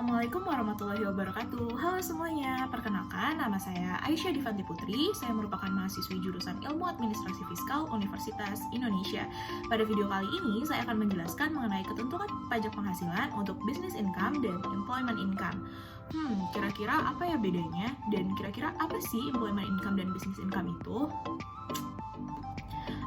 Assalamualaikum warahmatullahi wabarakatuh. Halo semuanya, perkenalkan nama saya Aisyah Divanti Putri. Saya merupakan mahasiswi jurusan Ilmu Administrasi Fiskal Universitas Indonesia. Pada video kali ini, saya akan menjelaskan mengenai ketentuan pajak penghasilan untuk business income dan employment income. Kira-kira apa ya bedanya? Dan kira-kira apa sih employment income dan business income itu?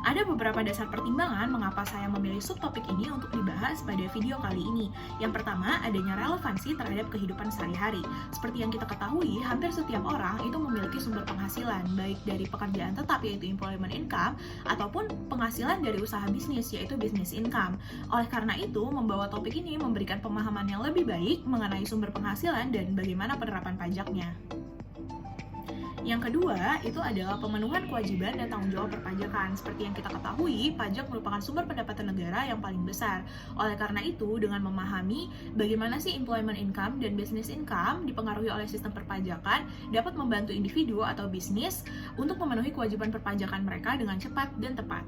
Ada beberapa dasar pertimbangan mengapa saya memilih subtopik ini untuk dibahas pada video kali ini. Yang pertama, adanya relevansi terhadap kehidupan sehari-hari. Seperti yang kita ketahui, hampir setiap orang itu memiliki sumber penghasilan, baik dari pekerjaan tetap yaitu employment income, ataupun penghasilan dari usaha bisnis yaitu business income. Oleh karena itu, membawa topik ini memberikan pemahaman yang lebih baik mengenai sumber penghasilan dan bagaimana penerapan pajaknya. Yang kedua, itu adalah pemenuhan kewajiban dan tanggung jawab perpajakan. Seperti yang kita ketahui, pajak merupakan sumber pendapatan negara yang paling besar. Oleh karena itu, dengan memahami bagaimana sih employment income dan business income dipengaruhi oleh sistem perpajakan, dapat membantu individu atau bisnis untuk memenuhi kewajiban perpajakan mereka dengan cepat dan tepat.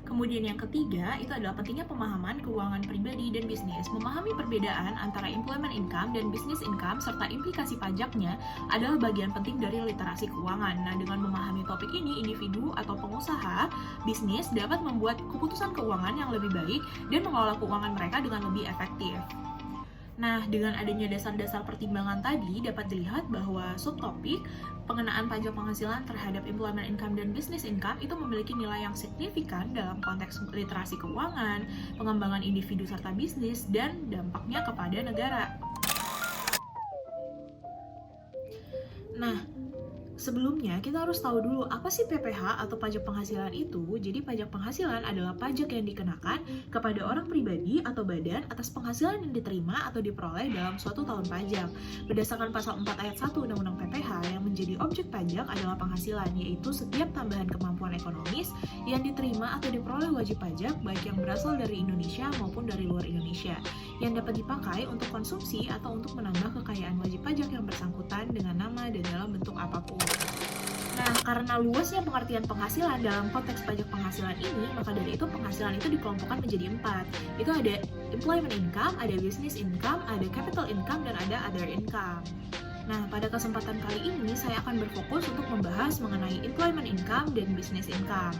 Kemudian yang ketiga, itu adalah pentingnya pemahaman keuangan pribadi dan bisnis. Memahami perbedaan antara employment income dan business income serta implikasi pajaknya adalah bagian penting dari literasi keuangan. Nah, dengan memahami topik ini, individu atau pengusaha bisnis dapat membuat keputusan keuangan yang lebih baik dan mengelola keuangan mereka dengan lebih efektif. Nah, dengan adanya dasar-dasar pertimbangan tadi, dapat dilihat bahwa subtopik pengenaan pajak penghasilan terhadap employment income dan business income itu memiliki nilai yang signifikan dalam konteks literasi keuangan, pengembangan individu serta bisnis, dan dampaknya kepada negara. Nah, sebelumnya, kita harus tahu dulu apa sih PPH atau pajak penghasilan itu. Jadi, pajak penghasilan adalah pajak yang dikenakan kepada orang pribadi atau badan atas penghasilan yang diterima atau diperoleh dalam suatu tahun pajak. Berdasarkan pasal 4 ayat 1 Undang-Undang PPH, yang menjadi objek pajak adalah penghasilan, yaitu setiap tambahan kemampuan ekonomis yang diterima atau diperoleh wajib pajak, baik yang berasal dari Indonesia maupun dari luar Indonesia, yang dapat dipakai untuk konsumsi atau untuk menambah kekayaan wajib pajak yang bersangkutan dengan nama dan dalam bentuk apapun. Nah, karena luasnya pengertian penghasilan dalam konteks pajak penghasilan ini, maka dari itu penghasilan itu dikelompokkan menjadi 4. Itu ada employment income, ada business income, ada capital income, dan ada other income. Nah, pada kesempatan kali ini saya akan berfokus untuk membahas mengenai employment income dan business income.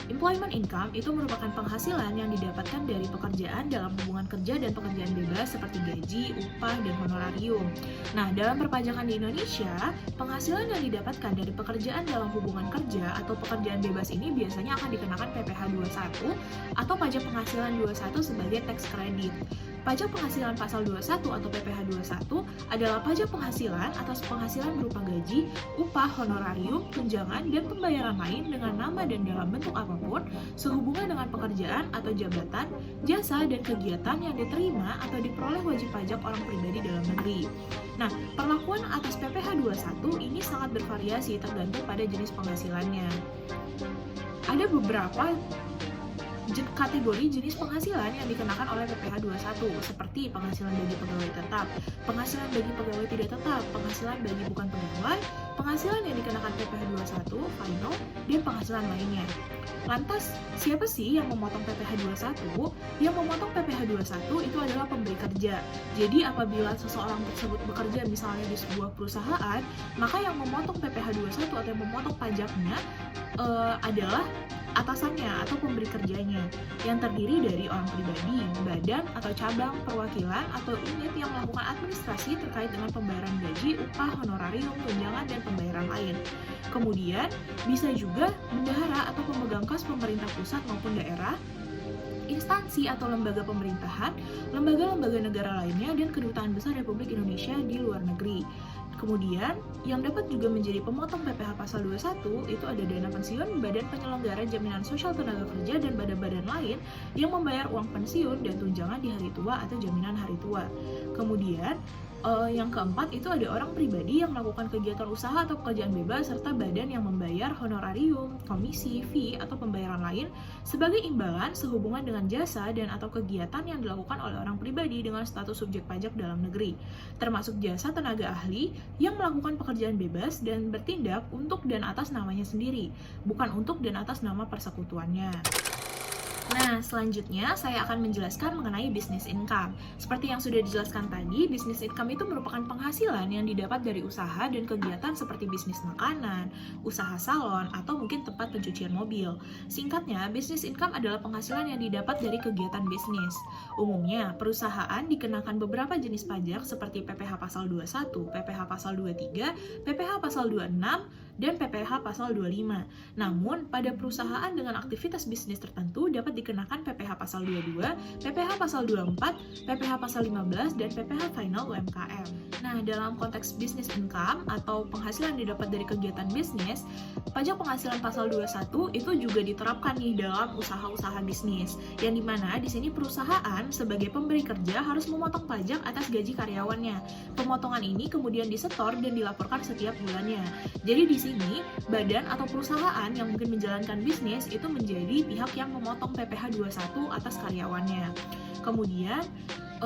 Employment income itu merupakan penghasilan yang didapatkan dari pekerjaan dalam hubungan kerja dan pekerjaan bebas seperti gaji, upah, dan honorarium. Nah, dalam perpajakan di Indonesia, penghasilan yang didapatkan dari pekerjaan dalam hubungan kerja atau pekerjaan bebas ini biasanya akan dikenakan PPh 21 atau pajak penghasilan 21 sebagai tax credit. Pajak penghasilan pasal 21 atau PPh 21 adalah pajak penghasilan atas penghasilan berupa gaji, upah, honorarium, tunjangan, dan pembayaran lain dengan nama dan dalam bentuk apapun sehubungan dengan pekerjaan atau jabatan, jasa, dan kegiatan yang diterima atau diperoleh wajib pajak orang pribadi dalam negeri. Nah, perlakuan atas PPh 21 ini sangat bervariasi tergantung pada jenis penghasilannya. Ada beberapa kategori jenis penghasilan yang dikenakan oleh PPh 21 seperti penghasilan bagi pegawai tetap, penghasilan bagi pegawai tidak tetap, penghasilan bagi bukan pegawai, penghasilan yang dikenakan PPh 21 final, dan penghasilan lainnya. Lantas, siapa sih yang memotong PPh 21? Yang memotong PPh 21 itu adalah pemberi kerja. Jadi apabila seseorang tersebut bekerja misalnya di sebuah perusahaan, maka yang memotong PPh 21 atau yang memotong pajaknya adalah atasannya atau pemberi kerjanya yang terdiri dari orang pribadi, badan atau cabang, perwakilan atau unit yang melakukan administrasi terkait dengan pembayaran gaji, upah, honorarium, tunjangan, dan pembayaran lain. Kemudian bisa juga bendahara atau pemegang kas pemerintah pusat maupun daerah, instansi atau lembaga pemerintahan, lembaga-lembaga negara lainnya, dan kedutaan besar Republik Indonesia di luar negeri. Kemudian, yang dapat juga menjadi pemotong PPh pasal 21 itu ada dana pensiun, badan penyelenggara jaminan sosial tenaga kerja, dan badan-badan lain yang membayar uang pensiun dan tunjangan di hari tua atau jaminan hari tua. Kemudian, yang keempat itu ada orang pribadi yang melakukan kegiatan usaha atau pekerjaan bebas serta badan yang membayar honorarium, komisi, fee, atau pembayaran lain sebagai imbalan sehubungan dengan jasa dan atau kegiatan yang dilakukan oleh orang pribadi dengan status subjek pajak dalam negeri, termasuk jasa tenaga ahli yang melakukan pekerjaan bebas dan bertindak untuk dan atas namanya sendiri, bukan untuk dan atas nama persekutuannya. Nah, selanjutnya saya akan menjelaskan mengenai business income. Seperti yang sudah dijelaskan tadi, business income itu merupakan penghasilan yang didapat dari usaha dan kegiatan seperti bisnis makanan, usaha salon, atau mungkin tempat pencucian mobil. Singkatnya, business income adalah penghasilan yang didapat dari kegiatan bisnis. Umumnya, perusahaan dikenakan beberapa jenis pajak seperti PPh pasal 21, PPh pasal 23, PPh pasal 26, dan PPh pasal 25. Namun, pada perusahaan dengan aktivitas bisnis tertentu dapat dikenakan PPh pasal 22, PPh pasal 24, PPh pasal 15, dan PPh final UMKM. Nah, dalam konteks business income atau penghasilan didapat dari kegiatan bisnis, pajak penghasilan pasal 21 itu juga diterapkan nih dalam usaha-usaha bisnis, yang dimana di sini perusahaan sebagai pemberi kerja harus memotong pajak atas gaji karyawannya. Pemotongan ini kemudian disetor dan dilaporkan setiap bulannya. Jadi di sini, badan atau perusahaan yang mungkin menjalankan bisnis itu menjadi pihak yang memotong PPh 21 atas karyawannya. Kemudian,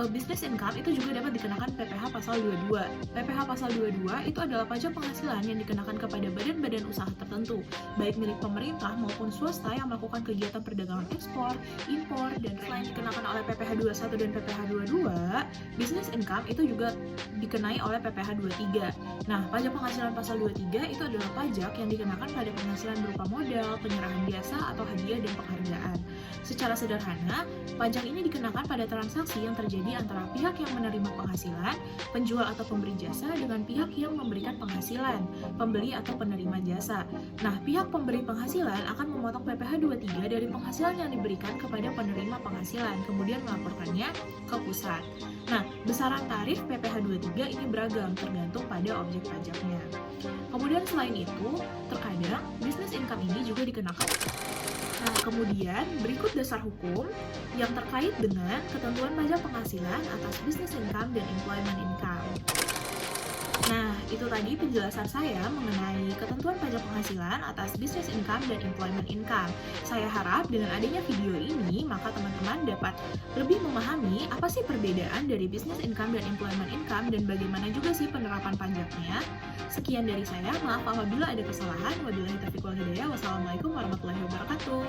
business income itu juga dapat dikenakan PPh pasal 22. PPh pasal 22 itu adalah pajak penghasilan yang dikenakan kepada badan-badan usaha tertentu, baik milik pemerintah maupun swasta yang melakukan kegiatan perdagangan ekspor, impor, dan selain dikenakan oleh PPh 21 dan PPh 22, business income itu juga dikenai oleh PPh 23. Nah, pajak penghasilan pasal 23 itu adalah pajak yang dikenakan pada penghasilan berupa modal, penyerahan jasa, atau hadiah dan penghargaan. Secara sederhana, pajak ini dikenakan pada transaksi yang terjadi antara pihak yang menerima penghasilan, penjual atau pemberi jasa, dengan pihak yang memberikan penghasilan, pembeli atau penerima jasa. Nah, pihak pemberi penghasilan akan memotong PPh 23 dari penghasilan yang diberikan kepada penerima penghasilan, kemudian melaporkannya ke pusat. Nah, besaran tarif PPh 23 ini beragam tergantung pada objek pajaknya. Kemudian selain itu, terkadang business income ini juga dikenakan. Nah, kemudian berikut dasar hukum yang terkait dengan ketentuan pajak penghasilan atas business income dan employment income. Nah, itu tadi penjelasan saya mengenai ketentuan pajak penghasilan atas business income dan employment income. Saya harap dengan adanya video ini, maka teman-teman dapat lebih memahami apa sih perbedaan dari business income dan employment income dan bagaimana juga sih penerapan pajaknya. Sekian dari saya, maaf apabila ada kesalahan. Wabillahi taufiq wal hidayah. Wassalamualaikum warahmatullahi wabarakatuh.